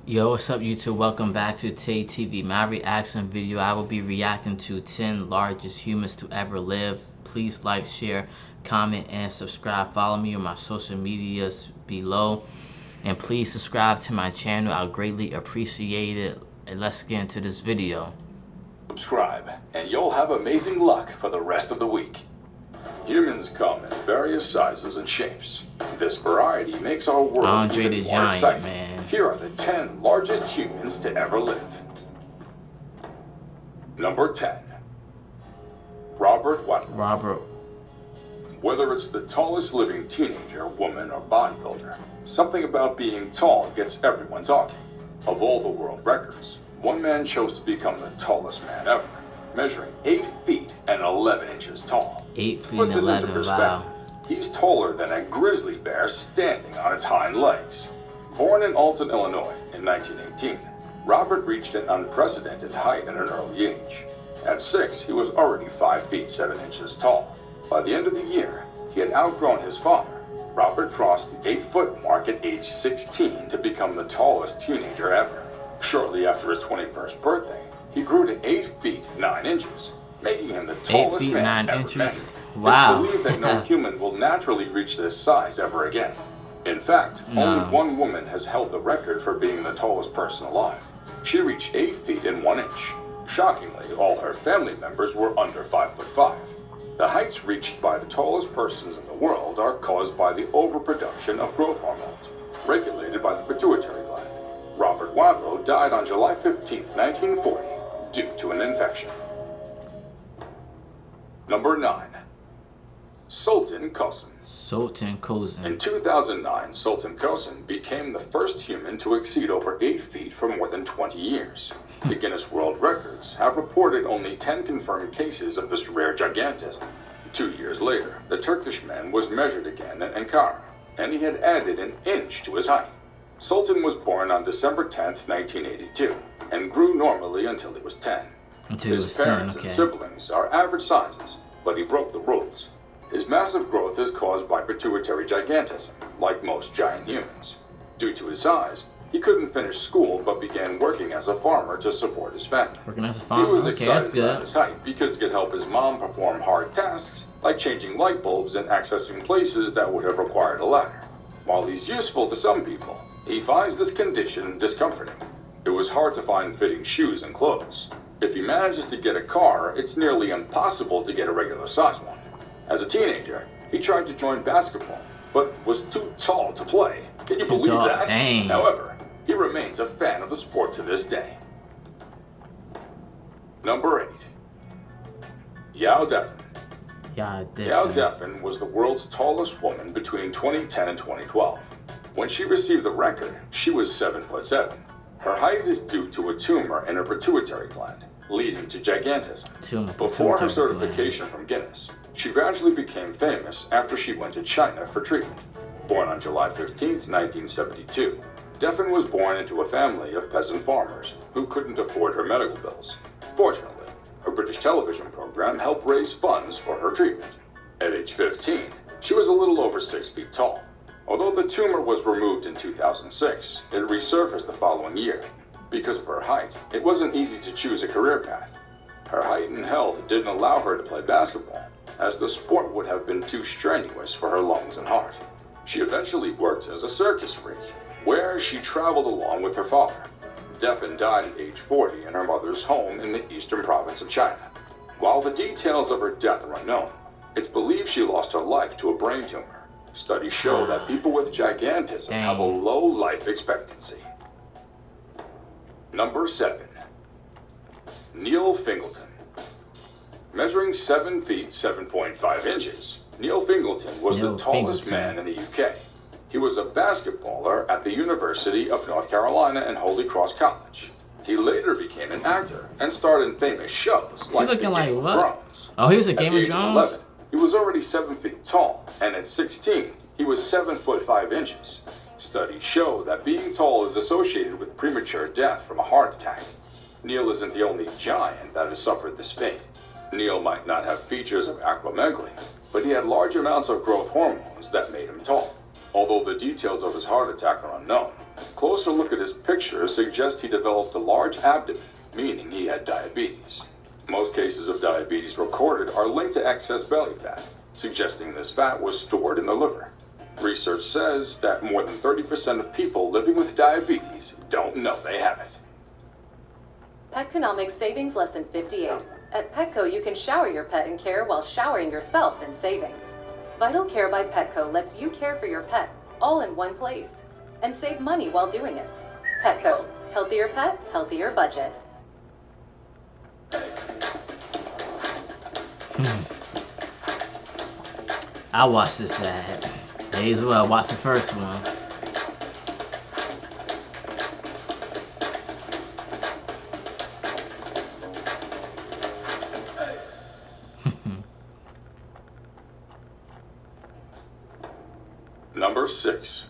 Yo, what's up YouTube? Welcome back to Tay TV. My reaction video, I will be reacting to 10 largest humans to ever live. Please like, share, comment, and subscribe. Follow me on my social medias below. And please subscribe to my channel. I'll greatly appreciate it. And let's get into this video. Subscribe, and you'll have amazing luck for the rest of the week. Humans come in various sizes and shapes. This variety makes our world Andre even the more Giant, exciting. man. Here are the 10 largest humans to ever live. Number 10. Robert Wadlow. Robert. Whether it's the tallest living teenager, woman, or bodybuilder, something about being tall gets everyone talking. Of all the world records, one man chose to become the tallest man ever, measuring 8 feet and 11 inches tall. 8 To feet put and this into 11, perspective, wow. he's taller than a grizzly bear standing on its hind legs. Born in Alton, Illinois in 1918, Robert reached an unprecedented height at an early age. At 6, he was already 5 feet 7 inches tall. By the end of the year, he had outgrown his father. Robert crossed the 8-foot mark at age 16 to become the tallest teenager ever. Shortly after his 21st birthday, he grew to 8 feet 9 inches, making him the 8 tallest feet man 9 ever inches. measured. Wow. It's believed that no human will naturally reach this size ever again. In fact, No. only one woman has held the record for being the tallest person alive. She reached 8 feet and 1 inch. Shockingly, all her family members were under 5'5". The heights reached by the tallest persons in the world are caused by the overproduction of growth hormones, regulated by the pituitary gland. Robert Wadlow died on July 15, 1940, due to an infection. Number 9. Sultan Cousins. Sultan Cousins. In 2009, Sultan Cousins became the first human to exceed over 8 feet for more than 20 years. The Guinness World Records have reported only 10 confirmed cases of this rare gigantism. 2 years later, the Turkish man was measured again in Ankara, and he had added an inch to his height. Sultan was born on December 10, 1982, and grew normally until he was 10. Until he was His 10, parents okay. and siblings are average sizes, but he broke the rules. His massive growth is caused by pituitary gigantism, like most giant humans. Due to his size, he couldn't finish school but began working as a farmer to support his family. Working as a He farmer. was Okay, that's excited about good. his height because it could help his mom perform hard tasks like changing light bulbs and accessing places that would have required a ladder. While he's useful to some people, he finds this condition discomforting. It was hard to find fitting shoes and clothes. If he manages to get a car, it's nearly impossible to get a regular size one. As a teenager, he tried to join basketball, but was too tall to play. Can you Too believe tall, that? dang. However, he remains a fan of the sport to this day. Number 8. Yao Defin. Yeah, Yao different. Defin was the world's tallest woman between 2010 and 2012. When she received the record, she was 7'7". Her height is due to a tumor in her pituitary gland, leading to gigantism. Tumor, Before her pituitary gland. certification from Guinness, she gradually became famous after she went to China for treatment. Born on July 15, 1972, Defin was born into a family of peasant farmers who couldn't afford her medical bills. Fortunately, a British television program helped raise funds for her treatment. At age 15, she was a little over 6 feet tall. Although the tumor was removed in 2006, it resurfaced the following year. Because of her height, it wasn't easy to choose a career path. Her height and health didn't allow her to play basketball, as the sport would have been too strenuous for her lungs and heart. She eventually worked as a circus freak, where she traveled along with her father. Defin died at age 40 in her mother's home in the eastern province of China. While the details of her death are unknown, it's believed she lost her life to a brain tumor. Studies show that people with gigantism have a low life expectancy. Number 7. Neil Fingleton. Measuring 7 feet 7.5 inches, Neil Fingleton was the tallest man in the UK. He was a basketballer at the University of North Carolina and Holy Cross College. He later became an actor and starred in famous shows like the Game of Thrones. Oh, he was a At Game the of age Thrones? 11, he was already 7 feet tall, and at 16, he was 7'5". Studies show that being tall is associated with premature death from a heart attack. Neil isn't the only giant that has suffered this fate. Neil might not have features of acromegaly, but he had large amounts of growth hormones that made him tall. Although the details of his heart attack are unknown, Closer look at his picture suggests he developed a large abdomen, meaning he had diabetes. Most cases of diabetes recorded are linked to excess belly fat, suggesting this fat was stored in the liver. Research says that more than 30% of people living with diabetes don't know they have it. Petconomics Savings Lesson 58. At Petco, you can shower your pet in care while showering yourself in savings. Vital Care by Petco lets you care for your pet all in one place and save money while doing it. Petco. Healthier pet, healthier budget. I watched this ad. May as well watch the first one. Number 6.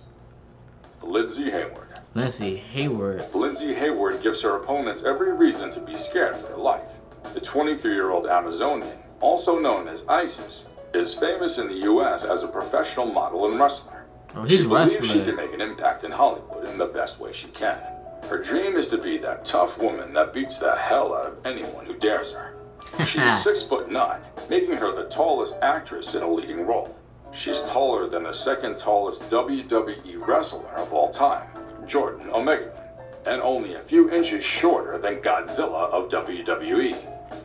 Lindsay Hayward. Lindsay Hayward. Lindsay Hayward gives her opponents every reason to be scared for their life. The 23-year-old Amazonian, also known as ISIS, is famous in the U.S. as a professional model and wrestler. Oh, he's she believes wrestling. she can make an impact in Hollywood in the best way she can. Her dream is to be that tough woman that beats the hell out of anyone who dares her. She's 6'9", making her the tallest actress in a leading role. She's taller than the second tallest WWE wrestler of all time, Jordan Omega, and only a few inches shorter than Godzilla of WWE.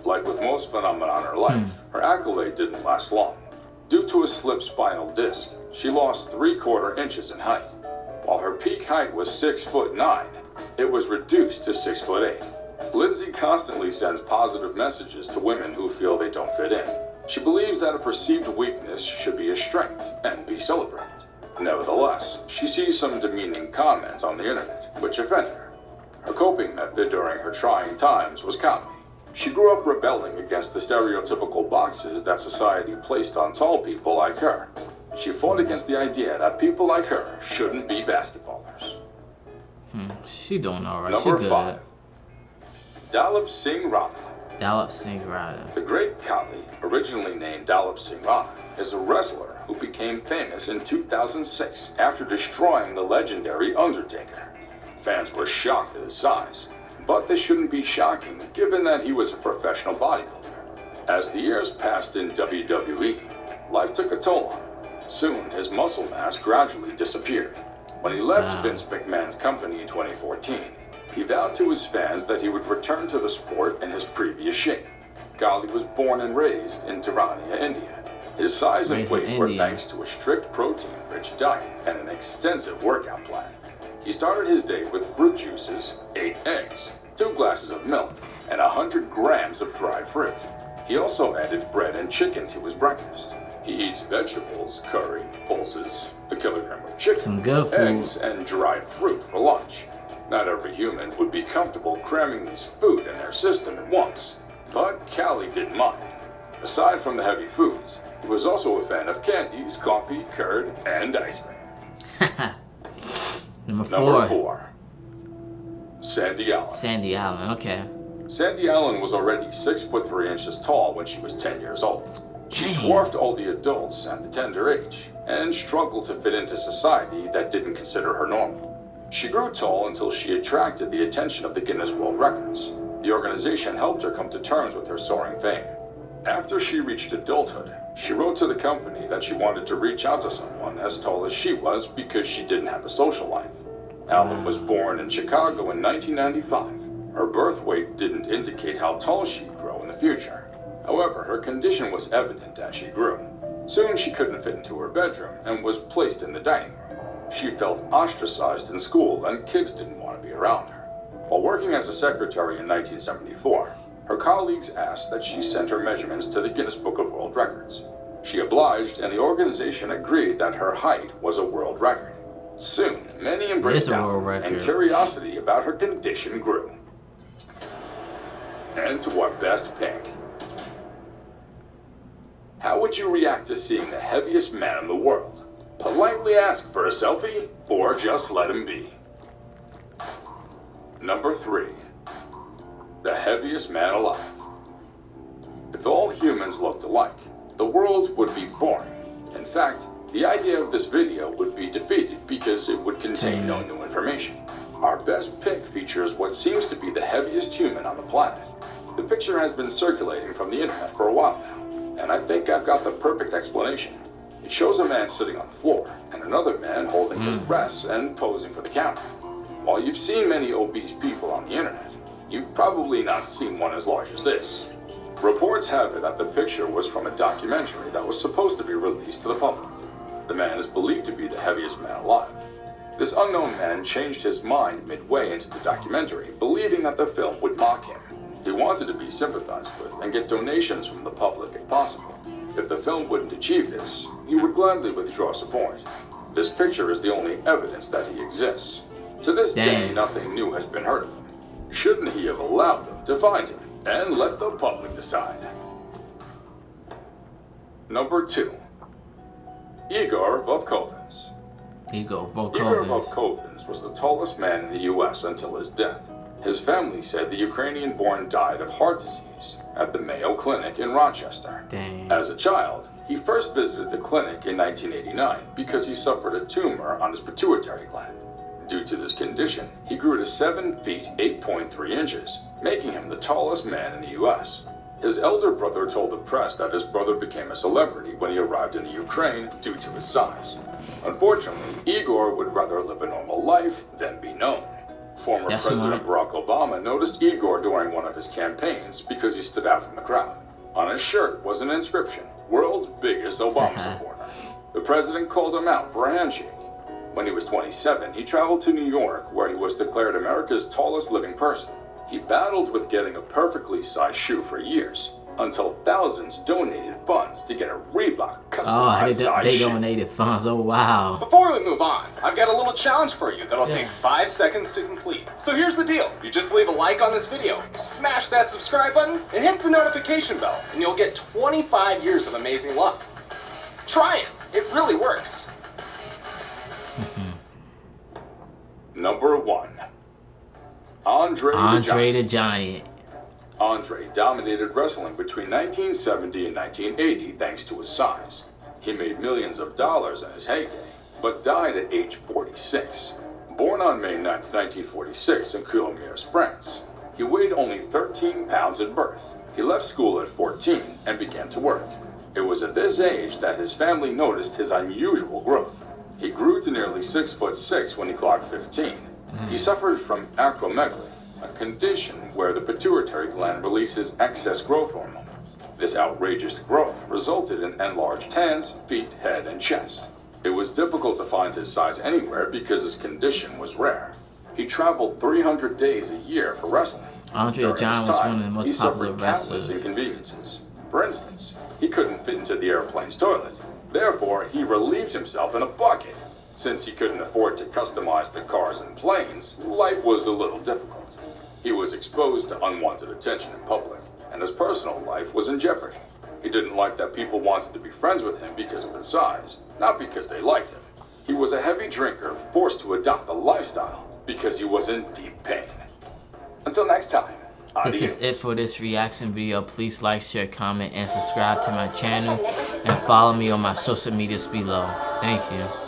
Like with most phenomena in her life, her accolade didn't last long. Due to a slipped spinal disc, she lost 3/4 inches in height. While her peak height was 6'9", it was reduced to 6'8". Lindsay constantly sends positive messages to women who feel they don't fit in. She believes that a perceived weakness should be a strength and be celebrated. Nevertheless, she sees some demeaning comments on the internet, which offend her. Her coping method during her trying times was comedy. She grew up rebelling against the stereotypical boxes that society placed on tall people like her. She fought against the idea that people like her shouldn't be basketballers. She doing alright. She Number good. 5. Dalip Singh Rana. Dalip Singh Rana. The Great Khali, originally named Dalip Singh Rana, is a wrestler who became famous in 2006 after destroying the legendary Undertaker. Fans were shocked at his size, but this shouldn't be shocking given that he was a professional bodybuilder. As the years passed in WWE, life took a toll on him. Soon, his muscle mass gradually disappeared. When he left Vince McMahon's company in 2014, he vowed to his fans that he would return to the sport in his previous shape. Khali was born and raised in Tirana, India. His size and weight were thanks to a strict protein-rich diet and an extensive workout plan. He started his day with fruit juices, 8 eggs, 2 glasses of milk, and 100 grams of dried fruit. He also added bread and chicken to his breakfast. He eats vegetables, curry, pulses, a kilogram of chicken, Some good food. eggs, and dried fruit for lunch. Not every human would be comfortable cramming this food in their system at once, but Khali didn't mind. Aside from the heavy foods, he was also a fan of candies, coffee, curd, and ice cream. Number Number 4. 4. Sandy Allen. Sandy Allen. Okay. Sandy Allen was already 6'3" inches tall when she was 10 years old. She Damn. dwarfed all the adults at the tender age and struggled to fit into society that didn't consider her normal. She grew tall until she attracted the attention of the Guinness World Records. The organization helped her come to terms with her soaring fame. After she reached adulthood, she wrote to the company that she wanted to reach out to someone as tall as she was because she didn't have a social life. Allen was born in Chicago in 1995. Her birth weight didn't indicate how tall she'd grow in the future. However, her condition was evident as she grew. Soon she couldn't fit into her bedroom and was placed in the dining room. She felt ostracized in school and kids didn't want to be around her. While working as a secretary in 1974, her colleagues asked that she send her measurements to the Guinness Book of World Records. She obliged, and the organization agreed that her height was a world record. Soon, many embraced Allen, and curiosity about her condition grew. And to our best pick. How would you react to seeing the heaviest man in the world? Politely ask for a selfie, or just let him be. Number 3. The heaviest man alive. If all humans looked alike, the world would be boring. In fact, The idea of this video would be defeated because it would contain no new information. Our best pick features what seems to be the heaviest human on the planet. The picture has been circulating from the internet for a while now, and I think I've got the perfect explanation. It shows a man sitting on the floor, and another man holding his breasts and posing for the camera. While you've seen many obese people on the internet, you've probably not seen one as large as this. Reports have it that the picture was from a documentary that was supposed to be released to the public. The man is believed to be the heaviest man alive. This unknown man changed his mind midway into the documentary, believing that the film would mock him. He wanted to be sympathized with and get donations from the public if possible. If the film wouldn't achieve this, he would gladly withdraw support. This picture is the only evidence that he exists. To this day, nothing new has been heard of him. Shouldn't he have allowed them to find him and let the public decide? Number 2. Igor Jager. Igor Jager was the tallest man in the U.S. until his death. His family said the Ukrainian-born died of heart disease at the Mayo Clinic in Rochester. As a child, he first visited the clinic in 1989 because he suffered a tumor on his pituitary gland. Due to this condition, he grew to 7 feet 8.3 inches, making him the tallest man in the U.S. His elder brother told the press that his brother became a celebrity when he arrived in the Ukraine due to his size. Unfortunately, Igor would rather live a normal life than be known. Former President Barack Obama noticed Igor during one of his campaigns because he stood out from the crowd. On his shirt was an inscription, "World's biggest Obama supporter." The president called him out for a handshake. When he was 27, he traveled to New York, where he was declared America's tallest living person. He battled with getting a perfectly sized shoe for years, until thousands donated funds to get a Reebok customized size they shoe. donated funds. Oh, wow. Before we move on, I've got a little challenge for you that'll take 5 seconds to complete. So here's the deal. You just leave a like on this video, smash that subscribe button, and hit the notification bell, and you'll get 25 years of amazing luck. Try it. It really works. Number 1. Andre the Giant. Andre dominated wrestling between 1970 and 1980 thanks to his size. He made millions of dollars in his heyday, but died at age 46. Born on May 9, 1946 in Coulommiers, France, he weighed only 13 pounds at birth. He left school at 14 and began to work. It was at this age that his family noticed his unusual growth. He grew to nearly 6'6" when he clocked 15. He suffered from acromegaly, a condition where the pituitary gland releases excess growth hormone. This outrageous growth resulted in enlarged hands, feet, head, and chest. It was difficult to find his size anywhere because his condition was rare. He traveled 300 days a year for wrestling. Andre the Giant was one of the most popular wrestlers. Inconveniences. For instance, he couldn't fit into the airplane's toilet. Therefore, he relieved himself in a bucket. Since he couldn't afford to customize the cars and planes, life was a little difficult. He was exposed to unwanted attention in public, and his personal life was in jeopardy. He didn't like that people wanted to be friends with him because of his size, not because they liked him. He was a heavy drinker forced to adopt the lifestyle because he was in deep pain. Until next time, this is it for this reaction video. Please like, share, comment, and subscribe to my channel, and follow me on my social medias below. Thank you.